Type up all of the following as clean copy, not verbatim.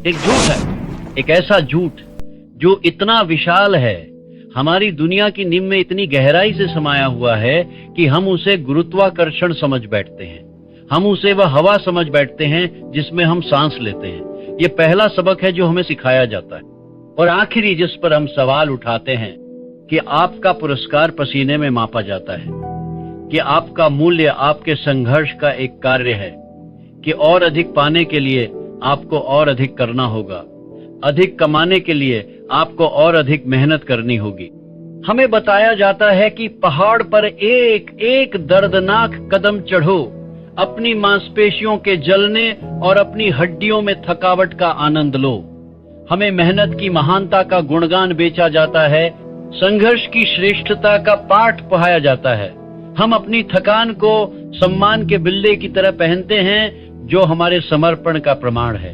एक झूठ है, एक ऐसा झूठ जो इतना विशाल है, हमारी दुनिया की नींव में इतनी गहराई से समाया हुआ है कि हम उसे गुरुत्वाकर्षण समझ बैठते हैं, हम उसे वह हवा समझ बैठते हैं जिसमें हम सांस लेते हैं। ये पहला सबक है जो हमें सिखाया जाता है। और आखिरी जिस पर हम सवाल उठाते हैं कि आपका पुरस्कार पसीने में मापा जाता है, कि आपका मूल्य आपके संघर्ष का एक कार्य है, कि और अधिक पाने के लिए आपको और अधिक करना होगा, अधिक कमाने के लिए आपको और अधिक मेहनत करनी होगी। हमें बताया जाता है कि पहाड़ पर एक एक दर्दनाक कदम चढ़ो, अपनी मांसपेशियों के जलने और अपनी हड्डियों में थकावट का आनंद लो। हमें मेहनत की महानता का गुणगान बेचा जाता है, संघर्ष की श्रेष्ठता का पाठ पढ़ाया जाता है। हम अपनी थकान को सम्मान के बिल्ले की तरह पहनते हैं जो हमारे समर्पण का प्रमाण है।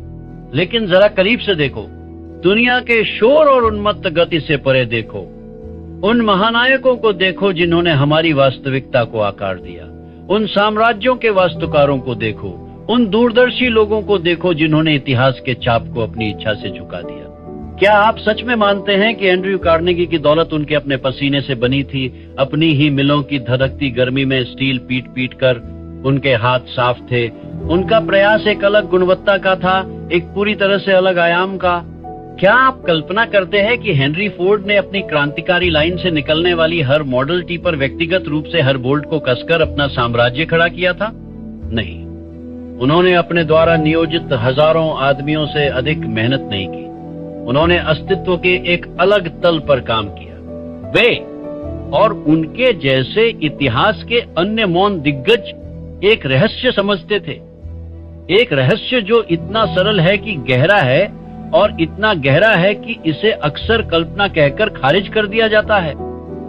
लेकिन जरा करीब से देखो, दुनिया के शोर और उन्मत्त गति से परे देखो, उन महानायकों को देखो जिन्होंने हमारी वास्तविकता को आकार दिया, उन साम्राज्यों के वास्तुकारों को देखो, उन दूरदर्शी लोगों को देखो जिन्होंने इतिहास के चाप को अपनी इच्छा से झुका दिया। क्या आप सच में मानते हैं कि एंड्रयू कार्नेगी की दौलत उनके अपने पसीने से बनी थी? अपनी ही मिलों की धधकती गर्मी में स्टील पीट पीट कर उनके हाथ साफ थे। उनका प्रयास एक अलग गुणवत्ता का था, एक पूरी तरह से अलग आयाम का। क्या आप कल्पना करते हैं कि हेनरी फोर्ड ने अपनी क्रांतिकारी लाइन से निकलने वाली हर मॉडल टी पर व्यक्तिगत रूप से हर बोल्ट को कसकर अपना साम्राज्य खड़ा किया था? नहीं, उन्होंने अपने द्वारा नियोजित हजारों आदमियों से अधिक मेहनत नहीं की। उन्होंने अस्तित्व के एक अलग तल पर काम किया। वे और उनके जैसे इतिहास के अन्य मौन दिग्गज एक रहस्य समझते थे, एक रहस्य जो इतना सरल है कि गहरा है, और इतना गहरा है कि इसे अक्सर कल्पना कहकर खारिज कर दिया जाता है।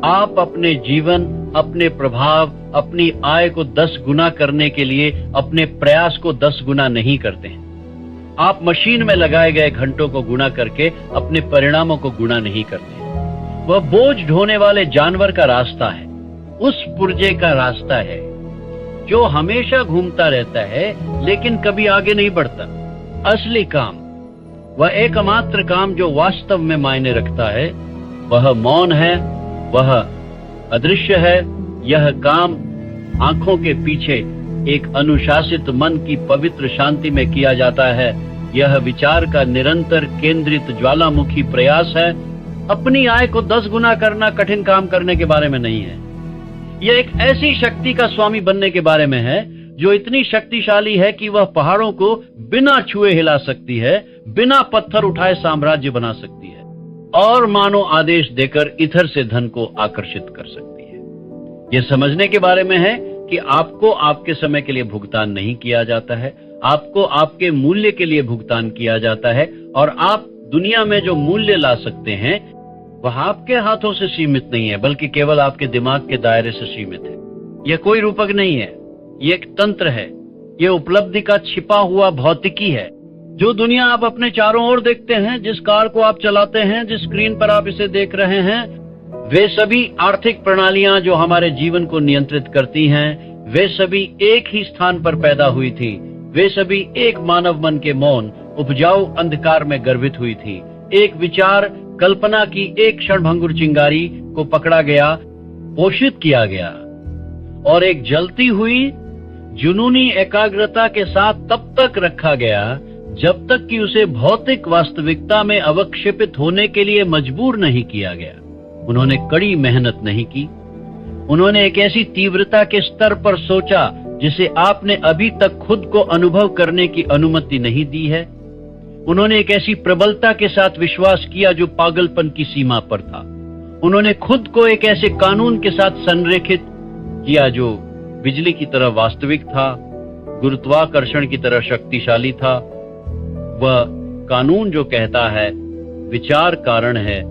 आप अपने जीवन, अपने प्रभाव, अपनी आय को 10 गुना करने के लिए अपने प्रयास को 10 गुना नहीं करते हैं। आप मशीन में लगाए गए घंटों को गुना करके अपने परिणामों को गुना नहीं करते। वह बोझ ढोने वाले जानवर का रास्ता है, उस पुर्जे का रास्ता है जो हमेशा घूमता रहता है लेकिन कभी आगे नहीं बढ़ता। असली काम, वह एकमात्र काम जो वास्तव में मायने रखता है, वह मौन है, वह अदृश्य है। यह काम आंखों के पीछे एक अनुशासित मन की पवित्र शांति में किया जाता है। यह विचार का निरंतर केंद्रित ज्वालामुखी प्रयास है। अपनी आय को 10 गुना करना कठिन काम करने के बारे में नहीं है। यह एक ऐसी शक्ति का स्वामी बनने के बारे में है जो इतनी शक्तिशाली है कि वह पहाड़ों को बिना छुए हिला सकती है, बिना पत्थर उठाए साम्राज्य बना सकती है, और मानो आदेश देकर इधर से धन को आकर्षित कर सकती है। यह समझने के बारे में है कि आपको आपके समय के लिए भुगतान नहीं किया जाता है, आपको आपके मूल्य के लिए भुगतान किया जाता है, और आप दुनिया में जो मूल्य ला सकते हैं वह आपके हाथों से सीमित नहीं है, बल्कि केवल आपके दिमाग के दायरे से सीमित है। यह कोई रूपक नहीं है, ये एक तंत्र है, ये उपलब्धि का छिपा हुआ भौतिकी है। जो दुनिया आप अपने चारों ओर देखते हैं, जिस कार को आप चलाते हैं, जिस स्क्रीन पर आप इसे देख रहे हैं, वे सभी आर्थिक प्रणालियां जो हमारे जीवन को नियंत्रित करती हैं, वे सभी एक ही स्थान पर पैदा हुई थी। वे सभी एक मानव मन के मौन उपजाऊ अंधकार में गर्भित हुई थी। एक विचार कल्पना की एक क्षणभंगुर चिंगारी को पकड़ा गया, पोषित किया गया, और एक जलती हुई जुनूनी एकाग्रता के साथ तब तक रखा गया जब तक कि उसे भौतिक वास्तविकता में अवक्षेपित होने के लिए मजबूर नहीं किया गया। उन्होंने कड़ी मेहनत नहीं की। उन्होंने एक ऐसी तीव्रता के स्तर पर सोचा जिसे आपने अभी तक खुद को अनुभव करने की अनुमति नहीं दी है। उन्होंने एक ऐसी प्रबलता के साथ विश्वास किया जो पागलपन की सीमा पर था। उन्होंने खुद को एक ऐसे कानून के साथ संरेखित किया जो बिजली की तरह वास्तविक था, गुरुत्वाकर्षण की तरह शक्तिशाली था। वह कानून जो कहता है विचार कारण है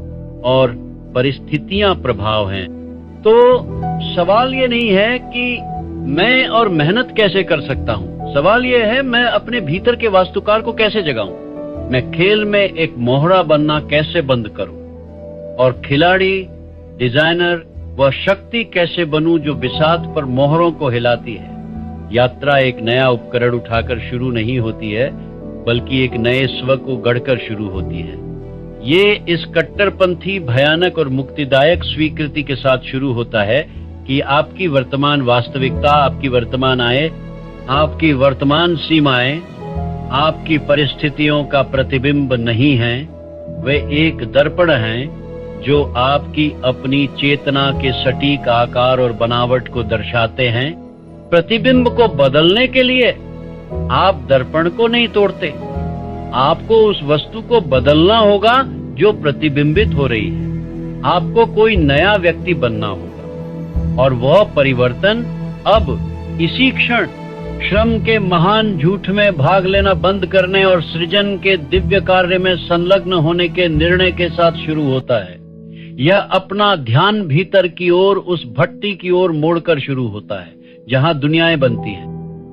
और परिस्थितियां प्रभाव हैं। तो सवाल ये नहीं है कि मैं और मेहनत कैसे कर सकता हूं, सवाल ये है मैं अपने भीतर के वास्तुकार को कैसे जगाऊं, मैं खेल में एक मोहरा बनना कैसे बंद करूं, और खिलाड़ी, डिजाइनर वह शक्ति कैसे बनूं जो बिसात पर मोहरों को हिलाती है। यात्रा एक नया उपकरण उठाकर शुरू नहीं होती है, बल्कि एक नए स्व को गढ़कर शुरू होती है। ये इस कट्टरपंथी, भयानक और मुक्तिदायक स्वीकृति के साथ शुरू होता है कि आपकी वर्तमान वास्तविकता, आपकी वर्तमान आय, आपकी वर्तमान सीमाएं आपकी परिस्थितियों का प्रतिबिंब नहीं हैं, वे एक दर्पण हैं जो आपकी अपनी चेतना के सटीक आकार और बनावट को दर्शाते हैं। प्रतिबिंब को बदलने के लिए आप दर्पण को नहीं तोड़ते, आपको उस वस्तु को बदलना होगा जो प्रतिबिंबित हो रही है। आपको कोई नया व्यक्ति बनना होगा और वह परिवर्तन अब इसी क्षण श्रम के महान झूठ में भाग लेना बंद करने और सृजन के दिव्य कार्य में संलग्न होने के निर्णय के साथ शुरू होता है। यह अपना ध्यान भीतर की ओर, उस भट्टी की ओर मोड़कर शुरू होता है जहां दुनियाएं बनती हैं।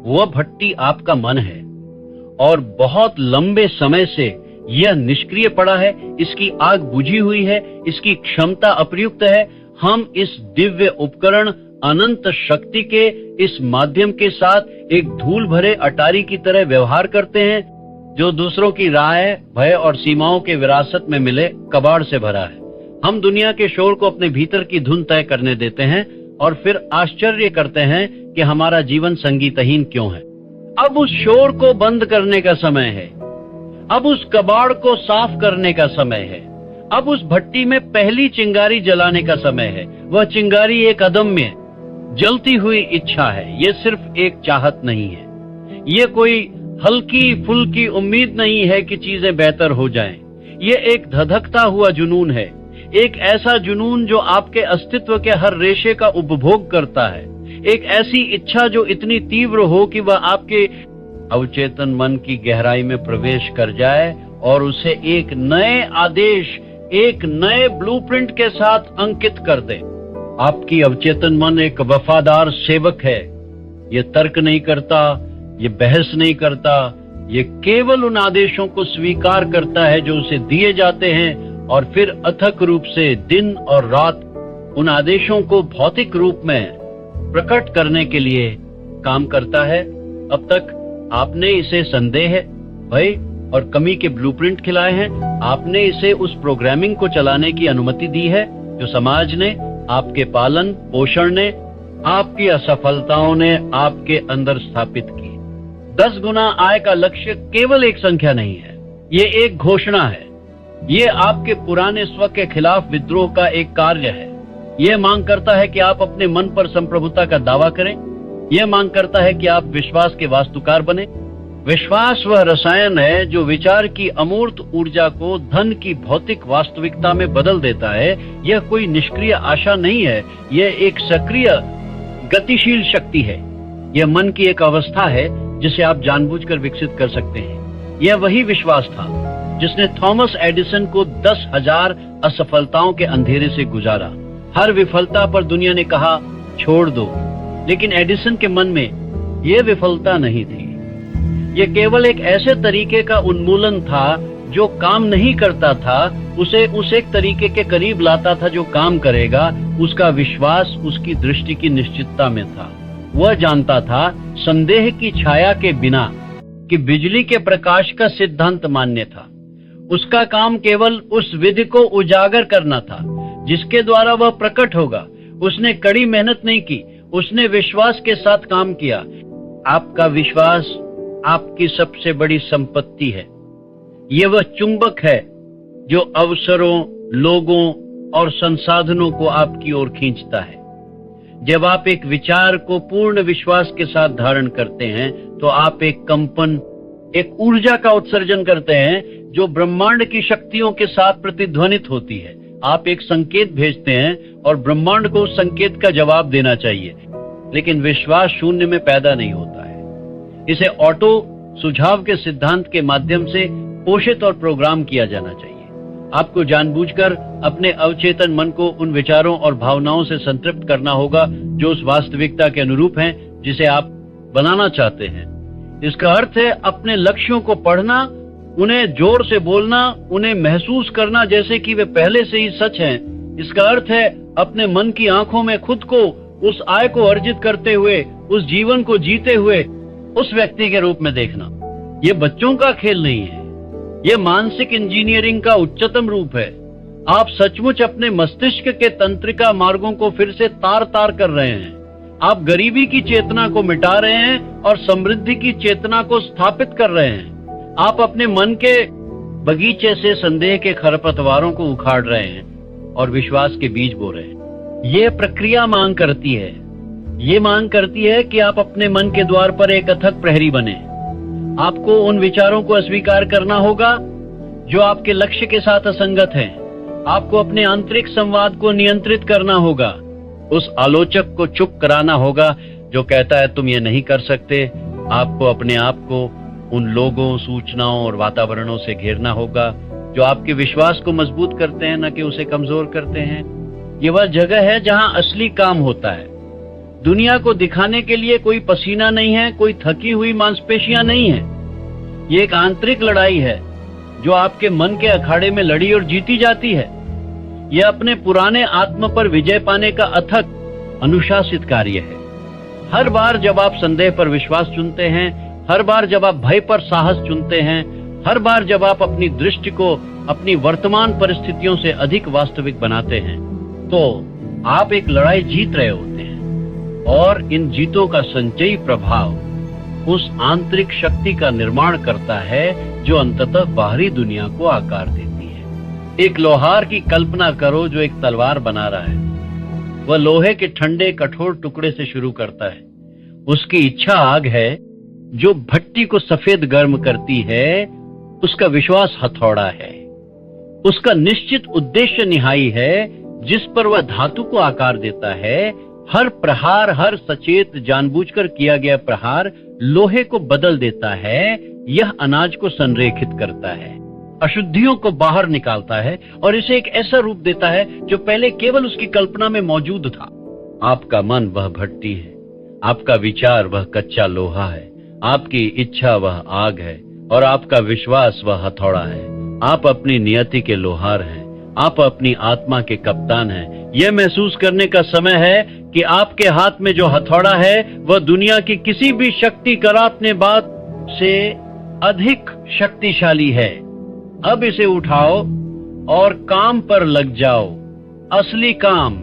वह भट्टी आपका मन है और बहुत लंबे समय से यह निष्क्रिय पड़ा है, इसकी आग बुझी हुई है, इसकी क्षमता अप्रयुक्त है। हम इस दिव्य उपकरण, अनंत शक्ति के इस माध्यम के साथ एक धूल भरे अटारी की तरह व्यवहार करते हैं जो दूसरों की राय, भय और सीमाओं के विरासत में मिले कबाड़ से भरा है। हम दुनिया के शोर को अपने भीतर की धुन तय करने देते हैं और फिर आश्चर्य करते हैं कि हमारा जीवन संगीतहीन क्यों है। अब उस शोर को बंद करने का समय है, अब उस कबाड़ को साफ करने का समय है, अब उस भट्टी में पहली चिंगारी जलाने का समय है। वह चिंगारी एक अदम्य जलती हुई इच्छा है। ये सिर्फ एक चाहत नहीं है, ये कोई हल्की फुल्की उम्मीद नहीं है कि चीजें बेहतर हो जाएं। ये एक धधकता हुआ जुनून है, एक ऐसा जुनून जो आपके अस्तित्व के हर रेशे का उपभोग करता है, एक ऐसी इच्छा जो इतनी तीव्र हो कि वह आपके अवचेतन मन की गहराई में प्रवेश कर जाए और उसे एक नए आदेश, एक नए ब्लूप्रिंट के साथ अंकित कर दे। आपकी अवचेतन मन एक वफादार सेवक है। ये तर्क नहीं करता, ये बहस नहीं करता, ये केवल उन आदेशों को स्वीकार करता है जो उसे दिए जाते हैं और फिर अथक रूप से दिन और रात उन आदेशों को भौतिक रूप में प्रकट करने के लिए काम करता है। अब तक आपने इसे संदेह, भय और कमी के ब्लूप्रिंट खिलाए हैं। आपने इसे उस प्रोग्रामिंग को चलाने की अनुमति दी है जो समाज ने, आपके पालन पोषण ने, आपकी असफलताओं ने आपके अंदर स्थापित की। 10 गुना आय का लक्ष्य केवल एक संख्या नहीं है, ये एक घोषणा है। ये आपके पुराने स्व के खिलाफ विद्रोह का एक कार्य है। यह मांग करता है कि आप अपने मन पर संप्रभुता का दावा करें। यह मांग करता है कि आप विश्वास के वास्तुकार बने। विश्वास वह रसायन है जो विचार की अमूर्त ऊर्जा को धन की भौतिक वास्तविकता में बदल देता है। यह कोई निष्क्रिय आशा नहीं है, यह एक सक्रिय गतिशील शक्ति है। यह मन की एक अवस्था है जिसे आप जानबूझकर विकसित कर सकते हैं। यह वही विश्वास था जिसने थॉमस एडिसन को 10,000 असफलताओं के अंधेरे से गुजारा। हर विफलता पर दुनिया ने कहा छोड़ दो, लेकिन एडिसन के मन में यह विफलता नहीं थी। यह केवल एक ऐसे तरीके का उन्मूलन था जो काम नहीं करता था, उसे उस एक तरीके के करीब लाता था जो काम करेगा। उसका विश्वास उसकी दृष्टि की निश्चितता में था। वह जानता था संदेह की छाया के बिना कि बिजली के प्रकाश का सिद्धांत मान्य था। उसका काम केवल उस विधि को उजागर करना था जिसके द्वारा वह प्रकट होगा। उसने कड़ी मेहनत नहीं की, उसने विश्वास के साथ काम किया। आपका विश्वास आपकी सबसे बड़ी संपत्ति है। यह वह चुंबक है जो अवसरों, लोगों और संसाधनों को आपकी ओर खींचता है। जब आप एक विचार को पूर्ण विश्वास के साथ धारण करते हैं तो आप एक कंपन, एक ऊर्जा का उत्सर्जन करते हैं जो ब्रह्मांड की शक्तियों के साथ प्रतिध्वनित होती है। आप एक संकेत भेजते हैं और ब्रह्मांड को उस संकेत का जवाब देना चाहिए, लेकिन विश्वास शून्य में पैदा नहीं होता है। इसे ऑटो सुझाव के सिद्धांत के माध्यम से पोषित और प्रोग्राम किया जाना चाहिए। आपको जानबूझकर अपने अवचेतन मन को उन विचारों और भावनाओं से संतृप्त करना होगा जो उस वास्तविकता के अनुरूप हैं जिसे आप बनाना चाहते हैं। इसका अर्थ है अपने लक्ष्यों को पढ़ना, उन्हें जोर से बोलना, उन्हें महसूस करना जैसे कि वे पहले से ही सच हैं। इसका अर्थ है अपने मन की आंखों में खुद को उस आय को अर्जित करते हुए, उस जीवन को जीते हुए उस व्यक्ति के रूप में देखना। ये बच्चों का खेल नहीं है, ये मानसिक इंजीनियरिंग का उच्चतम रूप है। आप सचमुच अपने मस्तिष्क के तंत्रिका मार्गों को फिर से तार तार कर रहे हैं। आप गरीबी की चेतना को मिटा रहे हैं और समृद्धि की चेतना को स्थापित कर रहे हैं। आप अपने मन के बगीचे से संदेह के खरपतवारों को उखाड़ रहे हैं और विश्वास के बीज बो रहे हैं। ये प्रक्रिया मांग करती है, ये मांग करती है कि आप अपने मन के द्वार पर एक अथक प्रहरी बने। आपको उन विचारों को अस्वीकार करना होगा जो आपके लक्ष्य के साथ असंगत हैं। आपको अपने आंतरिक संवाद को नियंत्रित करना होगा। उस आलोचक को चुप कराना होगा जो कहता है तुम ये नहीं कर सकते। आपको अपने आप को उन लोगों, सूचनाओं और वातावरणों से घेरना होगा जो आपके विश्वास को मजबूत करते हैं, न कि उसे कमजोर करते हैं। ये वह जगह है जहां असली काम होता है। दुनिया को दिखाने के लिए कोई पसीना नहीं है, कोई थकी हुई मांसपेशियां नहीं है। ये एक आंतरिक लड़ाई है जो आपके मन के अखाड़े में लड़ी और जीती जाती है। यह अपने पुराने आत्म पर विजय पाने का अथक अनुशासित कार्य है। हर बार जब आप संदेह पर विश्वास चुनते हैं, हर बार जब आप भय पर साहस चुनते हैं, हर बार जब आप अपनी दृष्टि को अपनी वर्तमान परिस्थितियों से अधिक वास्तविक बनाते हैं, तो आप एक लड़ाई जीत रहे होते हैं। और इन जीतों का संचयी प्रभाव उस आंतरिक शक्ति का निर्माण करता है जो अंततः बाहरी दुनिया को आकार देती है। एक लोहार की कल्पना करो जो एक तलवार बना रहा है। वह लोहे के ठंडे कठोर टुकड़े से शुरू करता है। उसकी इच्छा आग है जो भट्टी को सफेद गर्म करती है। उसका विश्वास हथौड़ा है। उसका निश्चित उद्देश्य निहाई है जिस पर वह धातु को आकार देता है। हर प्रहार, हर सचेत जानबूझकर किया गया प्रहार लोहे को बदल देता है। यह अनाज को संरेखित करता है, अशुद्धियों को बाहर निकालता है और इसे एक ऐसा रूप देता है जो पहले केवल उसकी कल्पना में मौजूद था। आपका मन वह भट्टी है, आपका विचार वह कच्चा लोहा है, आपकी इच्छा वह आग है और आपका विश्वास वह हथौड़ा है। आप अपनी नियति के लोहार हैं, आप अपनी आत्मा के कप्तान हैं। यह महसूस करने का समय है कि आपके हाथ में जो हथौड़ा है वह दुनिया की किसी भी शक्ति करापनेबाज से अधिक शक्तिशाली है। अब इसे उठाओ और काम पर लग जाओ। असली काम,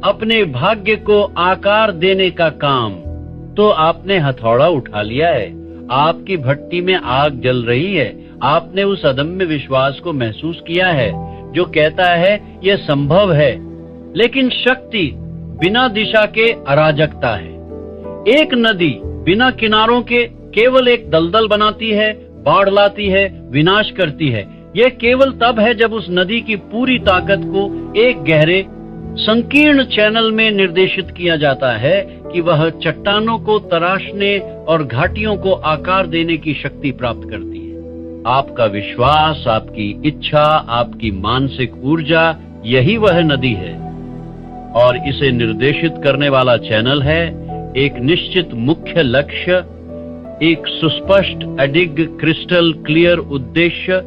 अपने भाग्य को आकार देने का काम। तो आपने हथौड़ा उठा लिया है, आपकी भट्टी में आग जल रही है। आपने उस अदम्य विश्वास को महसूस किया है जो कहता है यह संभव है। लेकिन शक्ति बिना दिशा के अराजकता है। एक नदी बिना किनारों के केवल एक दलदल बनाती है, बाढ़ लाती है, विनाश करती है। यह केवल तब है जब उस नदी की पूरी ताकत को एक गहरे संकीर्ण चैनल में निर्देशित किया जाता है कि वह चट्टानों को तराशने और घाटियों को आकार देने की शक्ति प्राप्त करती है। आपका विश्वास, आपकी इच्छा, आपकी मानसिक ऊर्जा, यही वह नदी है और इसे निर्देशित करने वाला चैनल है एक निश्चित मुख्य लक्ष्य, एक सुस्पष्ट, अडिग, क्रिस्टल क्लियर उद्देश्य।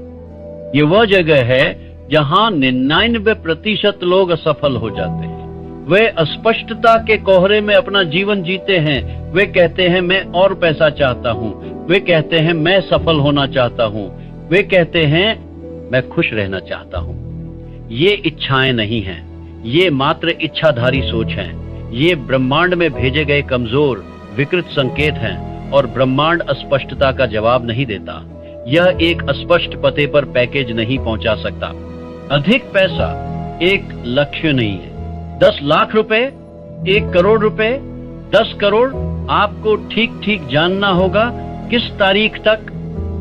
ये वह जगह है जहां 99% लोग असफल हो जाते हैं। वे अस्पष्टता के कोहरे में अपना जीवन जीते हैं। वे कहते हैं मैं और पैसा चाहता हूं, वे कहते हैं मैं सफल होना चाहता हूं, वे कहते हैं मैं खुश रहना चाहता हूं। ये इच्छाएं नहीं हैं, ये मात्र इच्छाधारी सोच हैं। ये ब्रह्मांड में भेजे गए कमजोर विकृत संकेत हैं और ब्रह्मांड अस्पष्टता का जवाब नहीं देता। यह एक अस्पष्ट पते पर पैकेज नहीं पहुंचा सकता। अधिक पैसा एक लक्ष्य नहीं है। 10 लाख रुपए, 1 करोड़ रुपए, 10 करोड़, आपको ठीक ठीक जानना होगा किस तारीख तक।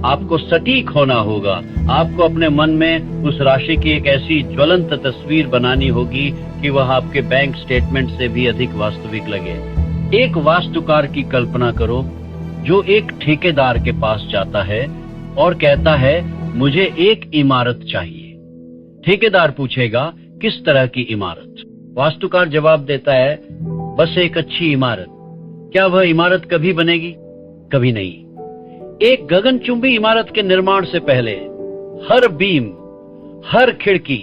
आपको सटीक होना होगा। आपको अपने मन में उस राशि की एक ऐसी ज्वलंत तस्वीर बनानी होगी कि वह आपके बैंक स्टेटमेंट से भी अधिक वास्तविक लगे। एक वास्तुकार की कल्पना करो जो एक ठेकेदार के पास जाता है और कहता है मुझे एक इमारत चाहिए। ठेकेदार पूछेगा किस तरह की इमारत? वास्तुकार जवाब देता है बस एक अच्छी इमारत। क्या वह इमारत कभी बनेगी? कभी नहीं। एक गगनचुंबी इमारत के निर्माण से पहले हर बीम, हर खिड़की,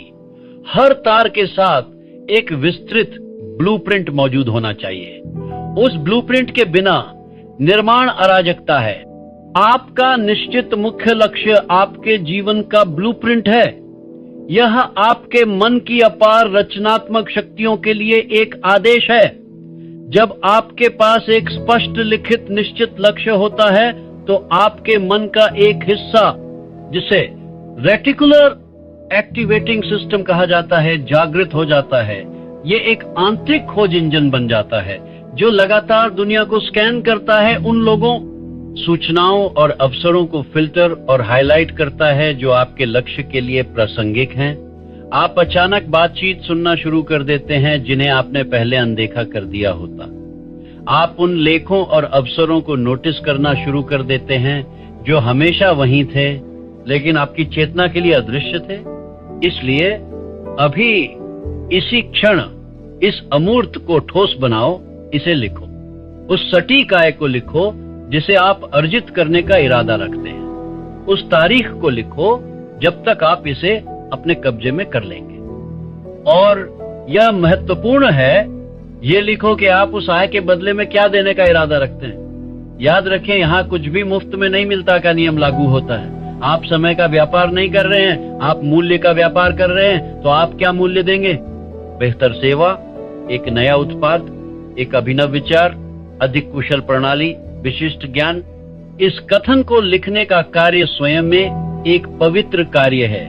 हर तार के साथ एक विस्तृत ब्लूप्रिंट मौजूद होना चाहिए। उस ब्लूप्रिंट के बिना निर्माण अराजकता है। आपका निश्चित मुख्य लक्ष्य आपके जीवन का ब्लूप्रिंट है। यह आपके मन की अपार रचनात्मक शक्तियों के लिए एक आदेश है। जब आपके पास एक स्पष्ट लिखित निश्चित लक्ष्य होता है तो आपके मन का एक हिस्सा, जिसे रेटिकुलर एक्टिवेटिंग सिस्टम कहा जाता है, जागृत हो जाता है। ये एक आंतरिक खोज इंजन बन जाता है जो लगातार दुनिया को स्कैन करता है, उन लोगों, सूचनाओं और अवसरों को फिल्टर और हाईलाइट करता है जो आपके लक्ष्य के लिए प्रासंगिक हैं। आप अचानक बातचीत सुनना शुरू कर देते हैं जिन्हें आपने पहले अनदेखा कर दिया होता। आप उन लेखों और अवसरों को नोटिस करना शुरू कर देते हैं जो हमेशा वहीं थे लेकिन आपकी चेतना के लिए अदृश्य थे। इसलिए अभी इसी क्षण इस अमूर्त को ठोस बनाओ, इसे लिखो। उस सटीक आय को लिखो जिसे आप अर्जित करने का इरादा रखते हैं। उस तारीख को लिखो जब तक आप इसे अपने कब्जे में कर लेंगे। और यह महत्वपूर्ण है, ये लिखो कि आप उस आय के बदले में क्या देने का इरादा रखते हैं। याद रखें, यहाँ कुछ भी मुफ्त में नहीं मिलता का नियम लागू होता है। आप समय का व्यापार नहीं कर रहे हैं, आप मूल्य का व्यापार कर रहे हैं। तो आप क्या मूल्य देंगे? बेहतर सेवा, एक नया उत्पाद, एक अभिनव विचार, अधिक कुशल प्रणाली, विशिष्ट ज्ञान। इस कथन को लिखने का कार्य स्वयं में एक पवित्र कार्य है।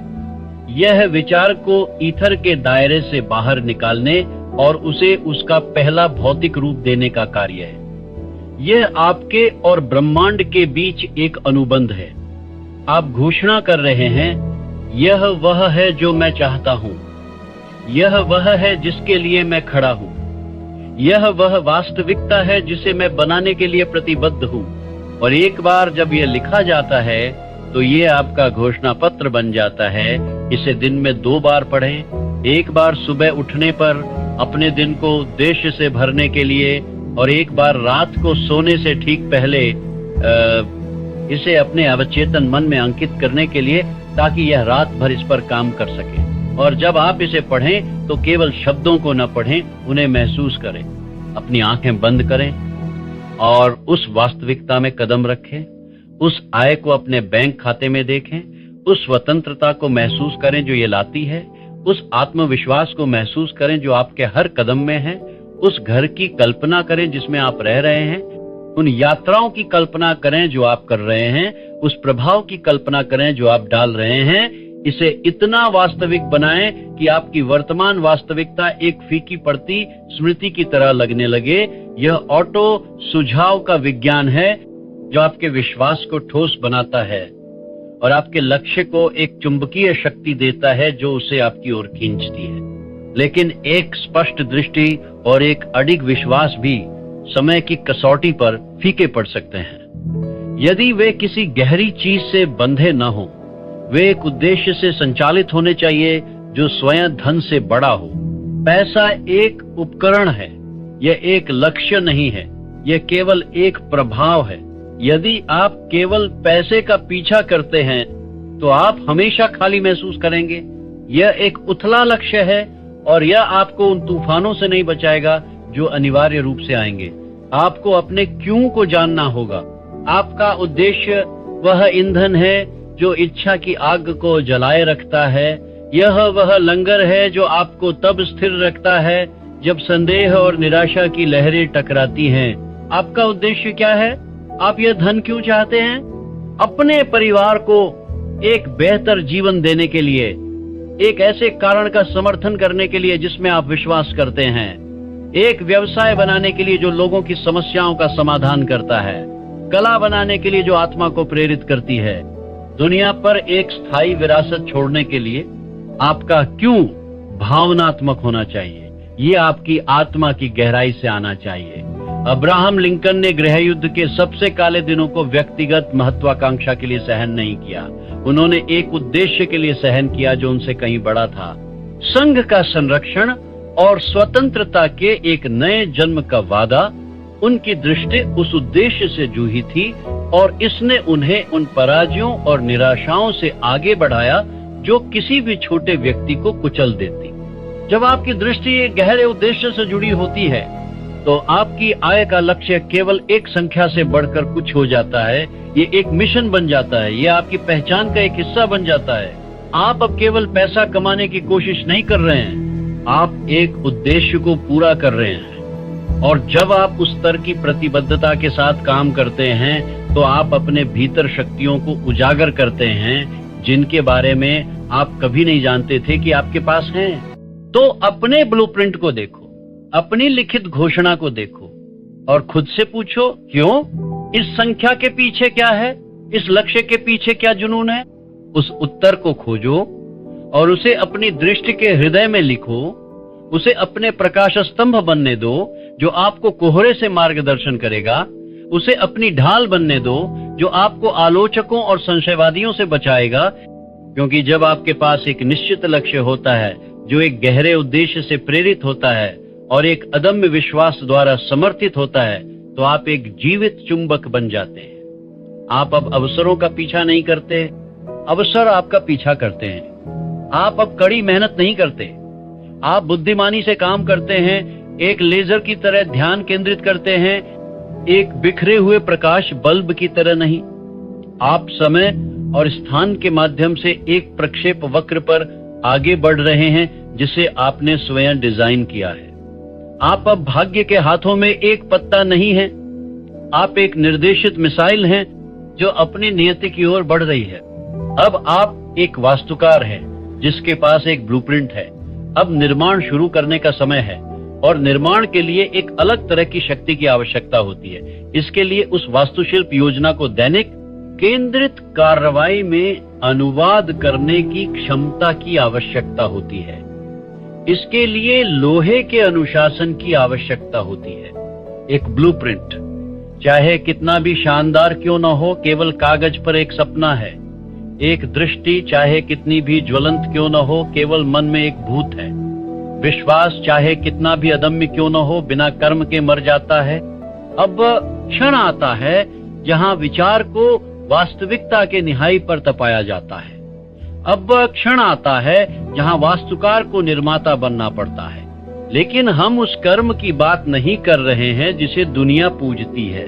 यह विचार को ईथर के दायरे से बाहर निकालने और उसे उसका पहला भौतिक रूप देने का कार्य है। यह आपके और ब्रह्मांड के बीच एक अनुबंध है। आप घोषणा कर रहे हैं, यह वह है जो मैं चाहता हूं, यह वह है जिसके लिए मैं खड़ा हूं, यह वह वास्तविकता है जिसे मैं बनाने के लिए प्रतिबद्ध हूं। और एक बार जब यह लिखा जाता है तो ये आपका घोषणा पत्र बन जाता है। इसे दिन में 2 बार पढ़ें, एक बार सुबह उठने पर अपने दिन को उद्देश्य से भरने के लिए और एक बार रात को सोने से ठीक पहले इसे अपने अवचेतन मन में अंकित करने के लिए, ताकि यह रात भर इस पर काम कर सके। और जब आप इसे पढ़ें तो केवल शब्दों को न पढ़ें, उन्हें महसूस करें। अपनी आंखें बंद करें और उस वास्तविकता में कदम रखें। उस आय को अपने बैंक खाते में देखें। उस स्वतंत्रता को महसूस करें जो ये लाती है। उस आत्मविश्वास को महसूस करें जो आपके हर कदम में है। उस घर की कल्पना करें जिसमें आप रह रहे हैं। उन यात्राओं की कल्पना करें जो आप कर रहे हैं। उस प्रभाव की कल्पना करें जो आप डाल रहे हैं। इसे इतना वास्तविक बनाएं कि आपकी वर्तमान वास्तविकता एक फीकी पड़ती स्मृति की तरह लगने लगे। यह ऑटो सुझाव का विज्ञान है जो आपके विश्वास को ठोस बनाता है और आपके लक्ष्य को एक चुंबकीय शक्ति देता है जो उसे आपकी ओर खींचती है। लेकिन एक स्पष्ट दृष्टि और एक अडिग विश्वास भी समय की कसौटी पर फीके पड़ सकते हैं। यदि वे किसी गहरी चीज से बंधे न हो, वे एक उद्देश्य से संचालित होने चाहिए जो स्वयं धन से बड़ा हो। पैसा एक उपकरण है, यह एक लक्ष्य नहीं है, यह केवल एक प्रभाव है। यदि आप केवल पैसे का पीछा करते हैं तो आप हमेशा खाली महसूस करेंगे। यह एक उथला लक्ष्य है और यह आपको उन तूफानों से नहीं बचाएगा जो अनिवार्य रूप से आएंगे। आपको अपने क्यों को जानना होगा। आपका उद्देश्य वह ईंधन है जो इच्छा की आग को जलाए रखता है। यह वह लंगर है जो आपको तब स्थिर रखता है जब संदेह और निराशा की लहरें टकराती हैं। आपका उद्देश्य क्या है? आप यह धन क्यों चाहते हैं? अपने परिवार को एक बेहतर जीवन देने के लिए, एक ऐसे कारण का समर्थन करने के लिए जिसमें आप विश्वास करते हैं, एक व्यवसाय बनाने के लिए जो लोगों की समस्याओं का समाधान करता है, कला बनाने के लिए जो आत्मा को प्रेरित करती है। दुनिया पर एक स्थायी विरासत छोड़ने के लिए आपका क्यों भावनात्मक होना चाहिए। ये आपकी आत्मा की गहराई से आना चाहिए। अब्राहम लिंकन ने गृह युद्ध के सबसे काले दिनों को व्यक्तिगत महत्वाकांक्षा के लिए सहन नहीं किया। उन्होंने एक उद्देश्य के लिए सहन किया जो उनसे कहीं बड़ा था। संघ का संरक्षण और स्वतंत्रता के एक नए जन्म का वादा। उनकी दृष्टि उस उद्देश्य से जूही थी और इसने उन्हें उन पराजयों और निराशाओं से आगे बढ़ाया जो किसी भी छोटे व्यक्ति को कुचल देती। जब आपकी दृष्टि एक गहरे उद्देश्य से जुड़ी होती है तो आपकी आय का लक्ष्य केवल एक संख्या से बढ़कर कुछ हो जाता है। ये एक मिशन बन जाता है, ये आपकी पहचान का एक हिस्सा बन जाता है। आप अब केवल पैसा कमाने की कोशिश नहीं कर रहे हैं, आप एक उद्देश्य को पूरा कर रहे हैं। और जब आप उस स्तर की प्रतिबद्धता के साथ काम करते हैं तो आप अपने भीतर शक्तियों को उजागर करते हैं जिनके बारे में आप कभी नहीं जानते थे कि आपके पास हैं। तो अपने ब्लूप्रिंट को देखो, अपनी लिखित घोषणा को देखो और खुद से पूछो, क्यों? इस संख्या के पीछे क्या है? इस लक्ष्य के पीछे क्या जुनून है? उस उत्तर को खोजो और उसे अपनी दृष्टि के हृदय में लिखो। उसे अपने प्रकाश स्तंभ बनने दो जो आपको कोहरे से मार्गदर्शन करेगा। उसे अपनी ढाल बनने दो जो आपको आलोचकों और संशयवादियों से बचाएगा। क्योंकि जब आपके पास एक निश्चित लक्ष्य होता है जो एक गहरे उद्देश्य से प्रेरित होता है और एक अदम्य विश्वास द्वारा समर्थित होता है, तो आप एक जीवित चुंबक बन जाते हैं। आप अब अवसरों का पीछा नहीं करते, अवसर आपका पीछा करते हैं। आप अब कड़ी मेहनत नहीं करते, आप बुद्धिमानी से काम करते हैं। एक लेजर की तरह ध्यान केंद्रित करते हैं, एक बिखरे हुए प्रकाश बल्ब की तरह नहीं। आप समय और स्थान के माध्यम से एक प्रक्षेप वक्र पर आगे बढ़ रहे हैं जिसे आपने स्वयं डिजाइन किया है। आप अब भाग्य के हाथों में एक पत्ता नहीं हैं, आप एक निर्देशित मिसाइल हैं जो अपनी नियति की ओर बढ़ रही है। अब आप एक वास्तुकार हैं जिसके पास एक ब्लूप्रिंट है। अब निर्माण शुरू करने का समय है और निर्माण के लिए एक अलग तरह की शक्ति की आवश्यकता होती है। इसके लिए उस वास्तुशिल्प योजना को दैनिक केंद्रित कार्रवाई में अनुवाद करने की क्षमता की आवश्यकता होती है। इसके लिए लोहे के अनुशासन की आवश्यकता होती है। एक ब्लूप्रिंट चाहे कितना भी शानदार क्यों न हो, केवल कागज पर एक सपना है। एक दृष्टि चाहे कितनी भी ज्वलंत क्यों न हो, केवल मन में एक भूत है। विश्वास चाहे कितना भी अदम्य क्यों न हो, बिना कर्म के मर जाता है। अब क्षण आता है जहां विचार को वास्तविकता के निहाई पर तपाया जाता है। अब क्षण आता है जहां वास्तुकार को निर्माता बनना पड़ता है। लेकिन हम उस कर्म की बात नहीं कर रहे हैं जिसे दुनिया पूजती है।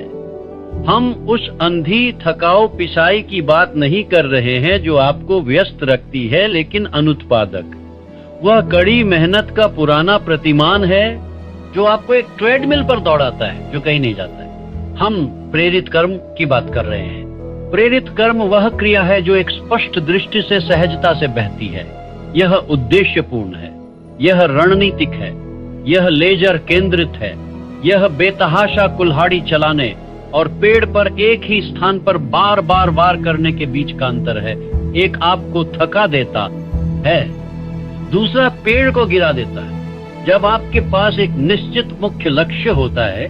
हम उस अंधी थकाऊ पिसाई की बात नहीं कर रहे हैं जो आपको व्यस्त रखती है लेकिन अनुत्पादक। वह कड़ी मेहनत का पुराना प्रतिमान है जो आपको एक ट्रेडमिल पर दौड़ाता है जो कहीं नहीं जाता है। हम प्रेरित कर्म की बात कर रहे हैं। प्रेरित कर्म वह क्रिया है जो एक स्पष्ट दृष्टि से सहजता से बहती है। यह उद्देश्यपूर्ण है, यह रणनीतिक है, यह लेजर केंद्रित है, यह बेतहाशा कुल्हाड़ी चलाने और पेड़ पर एक ही स्थान पर बार बार वार करने के बीच का अंतर है। एक आपको थका देता है, दूसरा पेड़ को गिरा देता है। जब आपके पास एक निश्चित मुख्य लक्ष्य होता है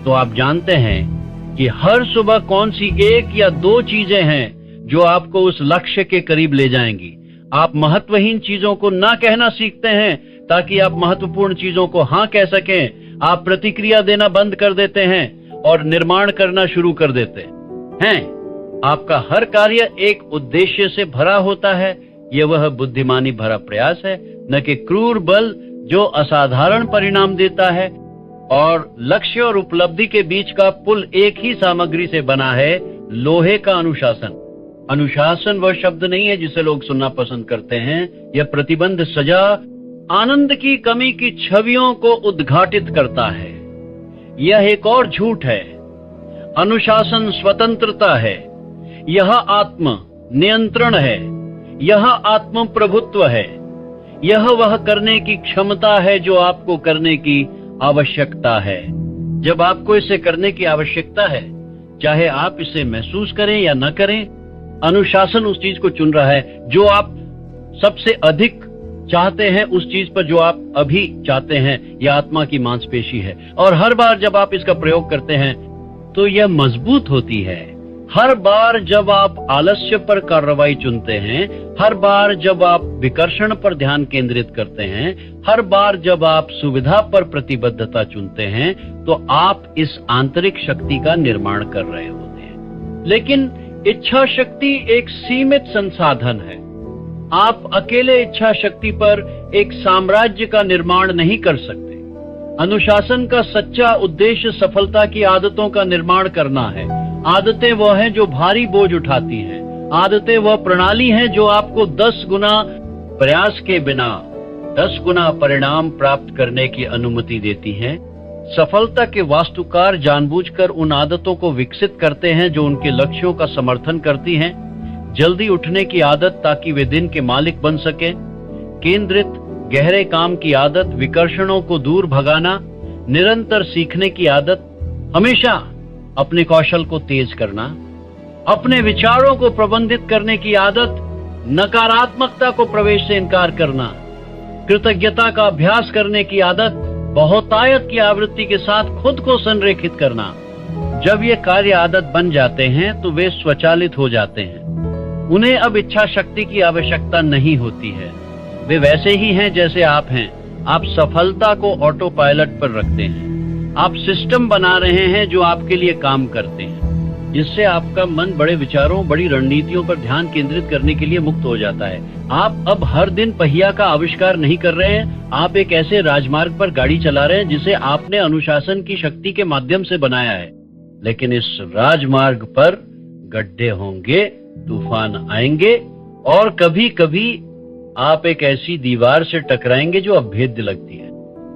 तो आप जानते हैं कि हर सुबह कौन सी एक या दो चीजें हैं जो आपको उस लक्ष्य के करीब ले जाएंगी। आप महत्वहीन चीजों को ना कहना सीखते हैं ताकि आप महत्वपूर्ण चीजों को हाँ कह सकें। आप प्रतिक्रिया देना बंद कर देते हैं और निर्माण करना शुरू कर देते हैं। आपका हर कार्य एक उद्देश्य से भरा होता है। यह वह बुद्धिमानी भरा प्रयास है, न कि क्रूर बल जो असाधारण परिणाम देता है। और लक्ष्य और उपलब्धि के बीच का पुल एक ही सामग्री से बना है, लोहे का अनुशासन। अनुशासन वह शब्द नहीं है जिसे लोग सुनना पसंद करते हैं। यह प्रतिबंध, सजा, आनंद की कमी की छवियों को उद्घाटित करता है। यह एक और झूठ है। अनुशासन स्वतंत्रता है, यह आत्म नियंत्रण है, यह आत्म प्रभुत्व है, यह वह करने की क्षमता है जो आपको करने की आवश्यकता है। जब आपको इसे करने की आवश्यकता है, चाहे आप इसे महसूस करें या न करें, अनुशासन उस चीज को चुन रहा है जो आप सबसे अधिक चाहते हैं, उस चीज पर जो आप अभी चाहते हैं। यह आत्मा की मांसपेशी है और हर बार जब आप इसका प्रयोग करते हैं तो यह मजबूत होती है। हर बार जब आप आलस्य पर कार्रवाई चुनते हैं, हर बार जब आप विकर्षण पर ध्यान केंद्रित करते हैं, हर बार जब आप सुविधा पर प्रतिबद्धता चुनते हैं, तो आप इस आंतरिक शक्ति का निर्माण कर रहे होते हैं। लेकिन इच्छा शक्ति एक सीमित संसाधन है। आप अकेले इच्छा शक्ति पर एक साम्राज्य का निर्माण नहीं कर सकते। अनुशासन का सच्चा उद्देश्य सफलता की आदतों का निर्माण करना है। आदतें वह हैं जो भारी बोझ उठाती हैं। आदतें वह प्रणाली हैं जो आपको 10 गुना प्रयास के बिना 10 गुना परिणाम प्राप्त करने की अनुमति देती हैं। सफलता के वास्तुकार जानबूझकर उन आदतों को विकसित करते हैं जो उनके लक्ष्यों का समर्थन करती हैं। जल्दी उठने की आदत ताकि वे दिन के मालिक बन सके, केंद्रित गहरे काम की आदत, विकर्षणों को दूर भगाना, निरंतर सीखने की आदत, हमेशा अपने कौशल को तेज करना, अपने विचारों को प्रबंधित करने की आदत, नकारात्मकता को प्रवेश से इनकार करना, कृतज्ञता का अभ्यास करने की आदत, बहुतायत की आवृत्ति के साथ खुद को संरेखित करना। जब ये कार्य आदत बन जाते हैं तो वे स्वचालित हो जाते हैं। उन्हें अब इच्छा शक्ति की आवश्यकता नहीं होती है। वे वैसे ही हैं जैसे आप हैं। आप सफलता को ऑटो पायलट पर रखते हैं। आप सिस्टम बना रहे हैं जो आपके लिए काम करते हैं, जिससे आपका मन बड़े विचारों, बड़ी रणनीतियों पर ध्यान केंद्रित करने के लिए मुक्त हो जाता है। आप अब हर दिन पहिया का आविष्कार नहीं कर रहे हैं। आप एक ऐसे राजमार्ग पर गाड़ी चला रहे हैं जिसे आपने अनुशासन की शक्ति के माध्यम से बनाया है। लेकिन इस राजमार्ग पर गड्ढे होंगे, तूफान आएंगे और कभी कभी आप एक ऐसी दीवार से टकराएंगे जो अभेद्य लगती है।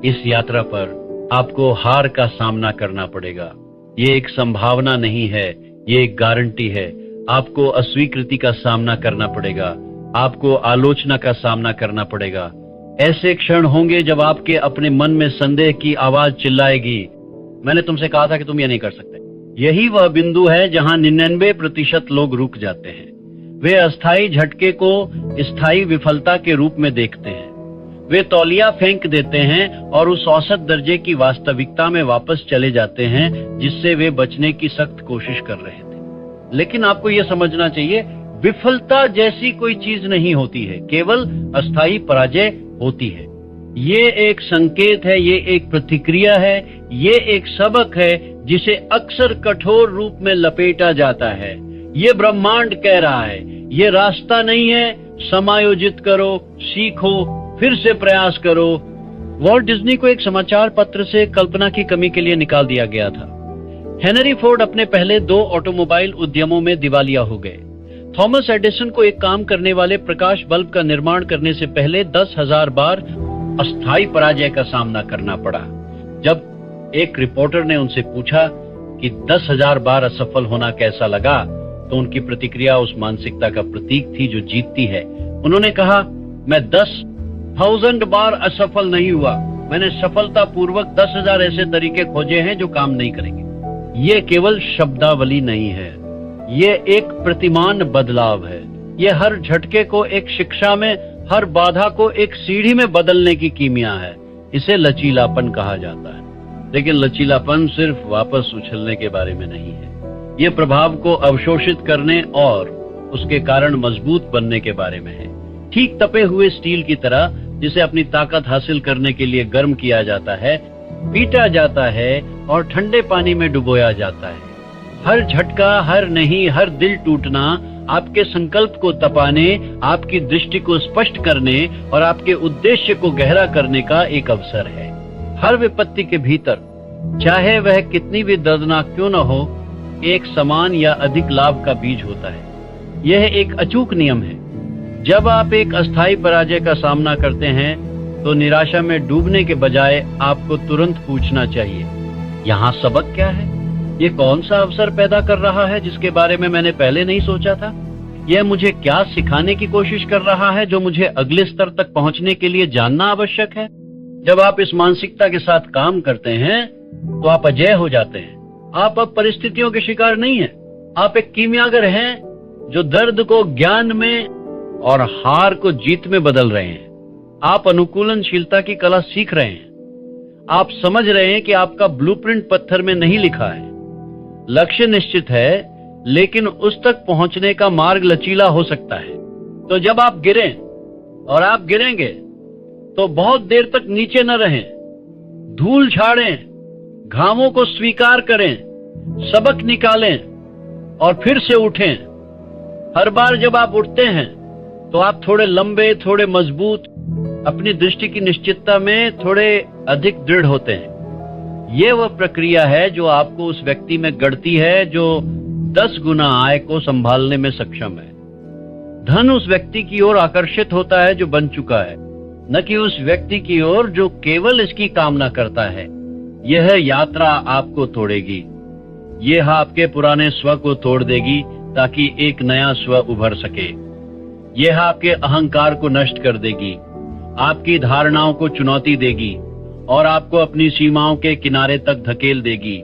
इस यात्रा पर आपको हार का सामना करना पड़ेगा। ये एक संभावना नहीं है, ये एक गारंटी है। आपको अस्वीकृति का सामना करना पड़ेगा, आपको आलोचना का सामना करना पड़ेगा। ऐसे क्षण होंगे जब आपके अपने मन में संदेह की आवाज चिल्लाएगी, मैंने तुमसे कहा था कि तुम ये नहीं कर सकते। यही वह बिंदु है जहां 99% लोग रुक जाते हैं। वे अस्थायी झटके को स्थायी विफलता के रूप में देखते हैं। वे तौलिया फेंक देते हैं और उस औसत दर्जे की वास्तविकता में वापस चले जाते हैं जिससे वे बचने की सख्त कोशिश कर रहे थे। लेकिन आपको यह समझना चाहिए, विफलता जैसी कोई चीज नहीं होती है, केवल अस्थायी पराजय होती है। ये एक संकेत है, ये एक प्रतिक्रिया है, ये एक सबक है जिसे अक्सर कठोर रूप में लपेटा जाता है। ये ब्रह्मांड कह रहा है, ये रास्ता नहीं है, समायोजित करो, सीखो, फिर से प्रयास करो। वॉल्ट डिज्नी को एक समाचार पत्र से कल्पना की कमी के लिए निकाल दिया गया था। हेनरी फोर्ड अपने पहले 2 ऑटोमोबाइल उद्यमों में दिवालिया हो गए। थॉमस एडिसन को एक काम करने वाले प्रकाश बल्ब का निर्माण करने से पहले 10,000 बार अस्थायी पराजय का सामना करना पड़ा। जब एक रिपोर्टर ने उनसे पूछा कि 10,000 बार असफल होना कैसा लगा, तो उनकी प्रतिक्रिया उस मानसिकता का प्रतीक थी जो जीतती है। उन्होंने कहा, मैं 10,000 बार असफल नहीं हुआ, मैंने सफलतापूर्वक 10,000 ऐसे तरीके खोजे हैं जो काम नहीं करेंगे। ये केवल शब्दावली नहीं है, ये एक प्रतिमान बदलाव है। ये हर झटके को एक शिक्षा में, हर बाधा को एक सीढ़ी में बदलने की कीमिया है। इसे लचीलापन कहा जाता है। लेकिन लचीलापन सिर्फ वापस उछलने के बारे में नहीं है, ये प्रभाव को अवशोषित करने और उसके कारण मजबूत बनने के बारे में है। ठीक तपे हुए स्टील की तरह, जिसे अपनी ताकत हासिल करने के लिए गर्म किया जाता है, पीटा जाता है और ठंडे पानी में डुबोया जाता है। हर झटका, हर नहीं, हर दिल टूटना आपके संकल्प को तपाने, आपकी दृष्टि को स्पष्ट करने और आपके उद्देश्य को गहरा करने का एक अवसर है। हर विपत्ति के भीतर, चाहे वह कितनी भी दर्दनाक क्यों न हो, एक समान या अधिक लाभ का बीज होता है। यह एक अचूक नियम है। जब आप एक अस्थायी पराजय का सामना करते हैं तो निराशा में डूबने के बजाय आपको तुरंत पूछना चाहिए, यहाँ सबक क्या है? ये कौन सा अवसर पैदा कर रहा है जिसके बारे में मैंने पहले नहीं सोचा था? यह मुझे क्या सिखाने की कोशिश कर रहा है जो मुझे अगले स्तर तक पहुंचने के लिए जानना आवश्यक है? जब आप इस मानसिकता के साथ काम करते हैं तो आप अजेय हो जाते हैं। आप अब परिस्थितियों के शिकार नहीं हैं। आप एक कीमियागर हैं जो दर्द को ज्ञान में और हार को जीत में बदल रहे हैं। आप अनुकूलनशीलता की कला सीख रहे हैं। आप समझ रहे हैं कि आपका ब्लूप्रिंट पत्थर में नहीं लिखा है। लक्ष्य निश्चित है, लेकिन उस तक पहुंचने का मार्ग लचीला हो सकता है। तो जब आप गिरें, और आप गिरेंगे, तो बहुत देर तक नीचे न रहें। धूल झाड़ें, घावों को स्वीकार करें, सबक निकालें और फिर से उठें। हर बार जब आप उठते हैं तो आप थोड़े लंबे, थोड़े मजबूत, अपनी दृष्टि की निश्चितता में थोड़े अधिक दृढ़ होते हैं। ये वह प्रक्रिया है जो आपको उस व्यक्ति में गढ़ती है जो 10 गुना आय को संभालने में सक्षम है। धन उस व्यक्ति की ओर आकर्षित होता है जो बन चुका है, न कि उस व्यक्ति की ओर जो केवल इसकी कामना करता है। यह यात्रा आपको तोड़ेगी, यह आपके पुराने स्व को तोड़ देगी ताकि एक नया स्व उभर सके। यह आपके अहंकार को नष्ट कर देगी, आपकी धारणाओं को चुनौती देगी और आपको अपनी सीमाओं के किनारे तक धकेल देगी।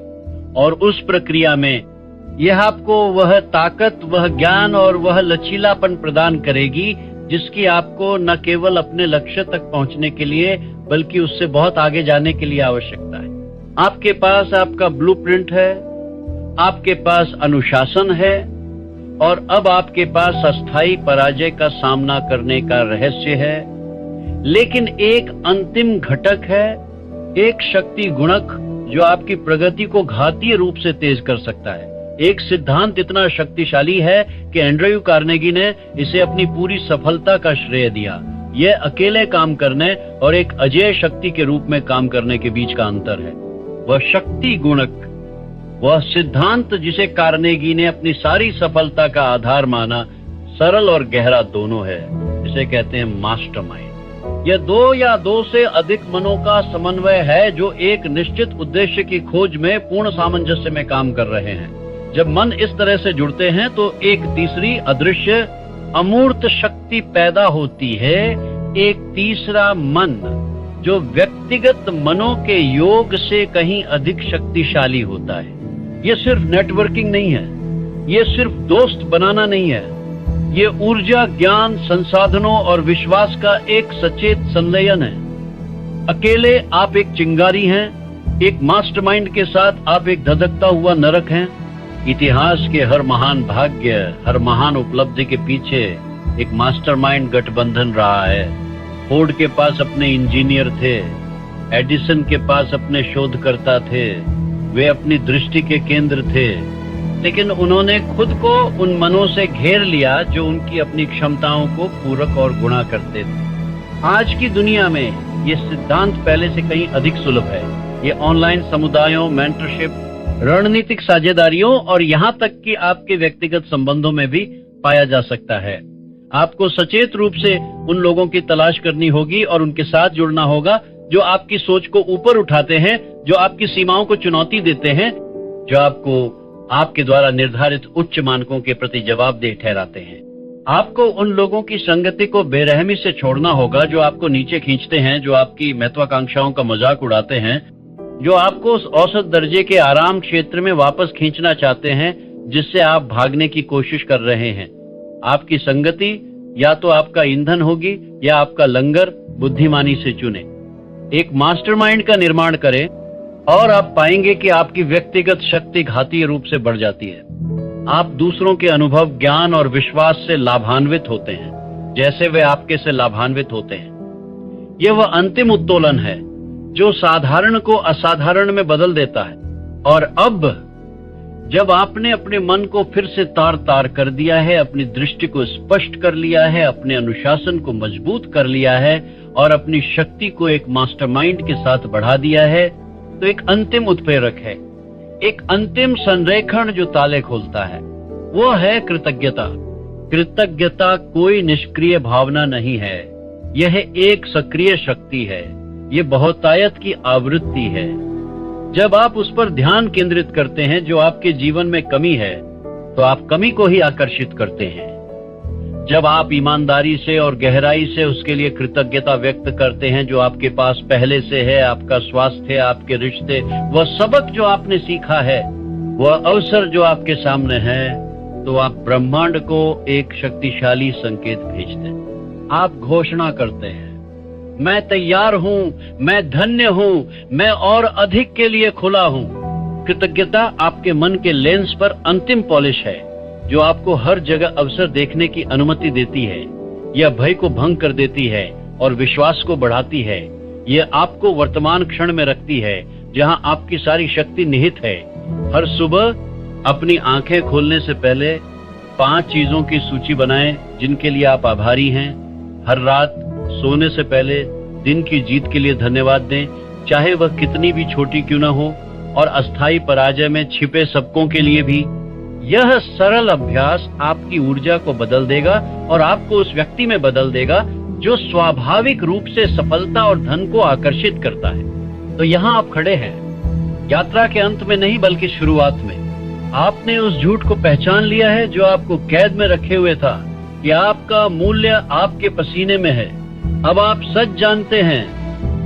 और उस प्रक्रिया में यह आपको वह ताकत, वह ज्ञान और वह लचीलापन प्रदान करेगी जिसकी आपको न केवल अपने लक्ष्य तक पहुंचने के लिए बल्कि उससे बहुत आगे जाने के लिए आवश्यकता है। आपके पास आपका ब्लूप्रिंट है, आपके पास अनुशासन है और अब आपके पास अस्थायी पराजय का सामना करने का रहस्य है। लेकिन एक अंतिम घटक है, एक शक्ति गुणक जो आपकी प्रगति को घातीय रूप से तेज कर सकता है। एक सिद्धांत इतना शक्तिशाली है कि एंड्रयू कार्नेगी ने इसे अपनी पूरी सफलता का श्रेय दिया। यह अकेले काम करने और एक अजेय शक्ति के रूप में काम करने के बीच का अंतर है। वह शक्ति गुणक, वह सिद्धांत जिसे कार्नेगी ने अपनी सारी सफलता का आधार माना, सरल और गहरा दोनों है। इसे कहते हैं मास्टरमाइंड। यह 2 या 2 से अधिक मनों का समन्वय है जो एक निश्चित उद्देश्य की खोज में पूर्ण सामंजस्य में काम कर रहे हैं। जब मन इस तरह से जुड़ते हैं तो एक तीसरी अदृश्य अमूर्त शक्ति पैदा होती है, एक तीसरा मन जो व्यक्तिगत मनों के योग से कहीं अधिक शक्तिशाली होता है। ये सिर्फ नेटवर्किंग नहीं है, ये सिर्फ दोस्त बनाना नहीं है, ये ऊर्जा, ज्ञान, संसाधनों और विश्वास का एक सचेत संलयन है। अकेले आप एक चिंगारी हैं, एक मास्टरमाइंड के साथ आप एक धधकता हुआ नरक हैं। इतिहास के हर महान भाग्य, हर महान उपलब्धि के पीछे एक मास्टरमाइंड गठबंधन रहा है। फोर्ड के पास अपने इंजीनियर थे, एडिसन के पास अपने शोधकर्ता थे, वे अपनी दृष्टि के केंद्र थे, लेकिन उन्होंने खुद को उन मनों से घेर लिया जो उनकी अपनी क्षमताओं को पूरक और गुणा करते थे। आज की दुनिया में ये सिद्धांत पहले से कहीं अधिक सुलभ है। ये ऑनलाइन समुदायों, मेंटरशिप, रणनीतिक साझेदारियों और यहाँ तक कि आपके व्यक्तिगत संबंधों में भी पाया जा सकता है। आपको सचेत रूप से उन लोगों की तलाश करनी होगी और उनके साथ जुड़ना होगा जो आपकी सोच को ऊपर उठाते हैं, जो आपकी सीमाओं को चुनौती देते हैं, जो आपको आपके द्वारा निर्धारित उच्च मानकों के प्रति जवाबदेह ठहराते हैं। आपको उन लोगों की संगति को बेरहमी से छोड़ना होगा जो आपको नीचे खींचते हैं, जो आपकी महत्वाकांक्षाओं का मजाक उड़ाते हैं, जो आपको उस औसत दर्जे के आराम क्षेत्र में वापस खींचना चाहते हैं जिससे आप भागने की कोशिश कर रहे हैं। आपकी संगति या तो आपका ईंधन होगी या आपका लंगर। बुद्धिमानी से चुने, एक मास्टरमाइंड का निर्माण करें और आप पाएंगे कि आपकी व्यक्तिगत शक्ति घातीय रूप से बढ़ जाती है। आप दूसरों के अनुभव, ज्ञान और विश्वास से लाभान्वित होते हैं जैसे वे आपके से लाभान्वित होते हैं। यह वह अंतिम उत्तोलन है जो साधारण को असाधारण में बदल देता है। और अब जब आपने अपने मन को फिर से तार तार कर दिया है, अपनी दृष्टि को स्पष्ट कर लिया है, अपने अनुशासन को मजबूत कर लिया है और अपनी शक्ति को एक मास्टरमाइंड के साथ बढ़ा दिया है, तो एक अंतिम उत्प्रेरक है, एक अंतिम संरेखण जो ताले खोलता है, वो है कृतज्ञता। कृतज्ञता कोई निष्क्रिय भावना नहीं है, यह एक सक्रिय शक्ति है, ये बहुतायत की आवृत्ति है। जब आप उस पर ध्यान केंद्रित करते हैं जो आपके जीवन में कमी है, तो आप कमी को ही आकर्षित करते हैं। जब आप ईमानदारी से और गहराई से उसके लिए कृतज्ञता व्यक्त करते हैं जो आपके पास पहले से है, आपका स्वास्थ्य, आपके रिश्ते, वह सबक जो आपने सीखा है, वह अवसर जो आपके सामने है, तो आप ब्रह्मांड को एक शक्तिशाली संकेत भेजते हैं। आप घोषणा करते हैं, मैं तैयार हूं, मैं धन्य हूं, मैं और अधिक के लिए खुला हूं। कृतज्ञता आपके मन के लेंस पर अंतिम पॉलिश है जो आपको हर जगह अवसर देखने की अनुमति देती है। यह भय को भंग कर देती है और विश्वास को बढ़ाती है। यह आपको वर्तमान क्षण में रखती है जहां आपकी सारी शक्ति निहित है। हर सुबह अपनी आंखें खोलने से पहले 5 चीजों की सूची बनाएं जिनके लिए आप आभारी हैं। हर रात सोने से पहले दिन की जीत के लिए धन्यवाद दें चाहे वह कितनी भी छोटी क्यों न हो और अस्थायी पराजय में छिपे सबकों के लिए भी। यह सरल अभ्यास आपकी ऊर्जा को बदल देगा और आपको उस व्यक्ति में बदल देगा जो स्वाभाविक रूप से सफलता और धन को आकर्षित करता है। तो यहाँ आप खड़े हैं, यात्रा के अंत में नहीं बल्कि शुरुआत में। आपने उस झूठ को पहचान लिया है जो आपको कैद में रखे हुए था कि आपका मूल्य आपके पसीने में है। अब आप सच जानते हैं,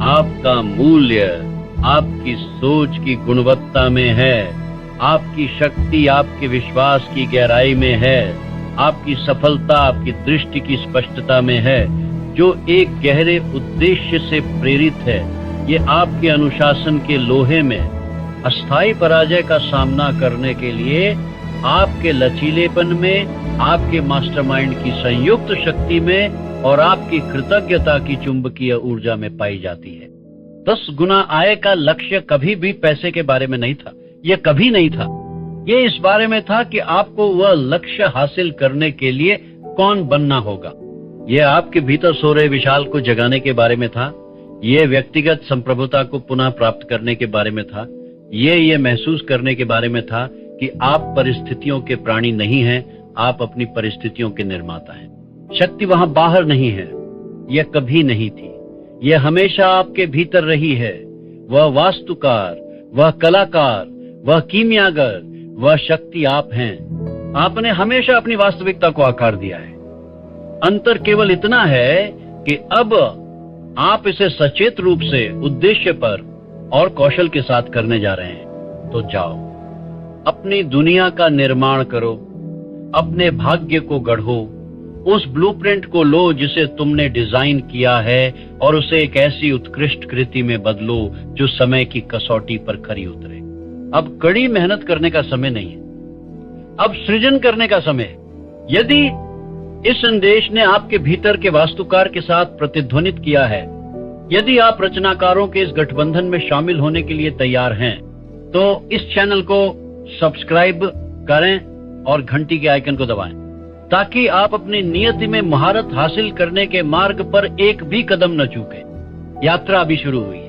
आपका मूल्य आपकी सोच की गुणवत्ता में है, आपकी शक्ति आपके विश्वास की गहराई में है, आपकी सफलता आपकी दृष्टि की स्पष्टता में है, जो एक गहरे उद्देश्य से प्रेरित है। ये आपके अनुशासन के लोहे में अस्थायी पराजय का सामना करने के लिए आपके लचीलेपन में, आपके मास्टरमाइंड की संयुक्त शक्ति में और आपकी कृतज्ञता की चुंबकीय ऊर्जा में पाई जाती है। 10 गुना आय का लक्ष्य कभी भी पैसे के बारे में नहीं था, यह कभी नहीं था। ये इस बारे में था कि आपको वह लक्ष्य हासिल करने के लिए कौन बनना होगा। यह आपके भीतर सो रहे विशाल को जगाने के बारे में था। यह व्यक्तिगत संप्रभुता को पुनः प्राप्त करने के बारे में था। ये महसूस करने के बारे में था कि आप परिस्थितियों के प्राणी नहीं हैं, आप अपनी परिस्थितियों के निर्माता हैं। शक्ति वहां बाहर नहीं है, यह कभी नहीं थी, यह हमेशा आपके भीतर रही है। वह वास्तुकार, वह कलाकार, वह कीमियागर, वह शक्ति आप हैं। आपने हमेशा अपनी वास्तविकता को आकार दिया है। अंतर केवल इतना है कि अब आप इसे सचेत रूप से उद्देश्य पर और कौशल के साथ करने जा रहे हैं। तो जाओ, अपनी दुनिया का निर्माण करो, अपने भाग्य को गढ़ो, उस ब्लूप्रिंट को लो जिसे तुमने डिजाइन किया है और उसे एक ऐसी उत्कृष्ट कृति में बदलो जो समय की कसौटी पर खरी उतरे। अब कड़ी मेहनत करने का समय नहीं है, अब सृजन करने का समय है। यदि इस संदेश ने आपके भीतर के वास्तुकार के साथ प्रतिध्वनित किया है, यदि आप रचनाकारों के इस गठबंधन में शामिल होने के लिए तैयार हैं, तो इस चैनल को सब्सक्राइब करें और घंटी के आइकन को दबाएं, ताकि आप अपनी नियति में महारत हासिल करने के मार्ग पर एक भी कदम न चूकें। यात्रा अभी शुरू हुई है।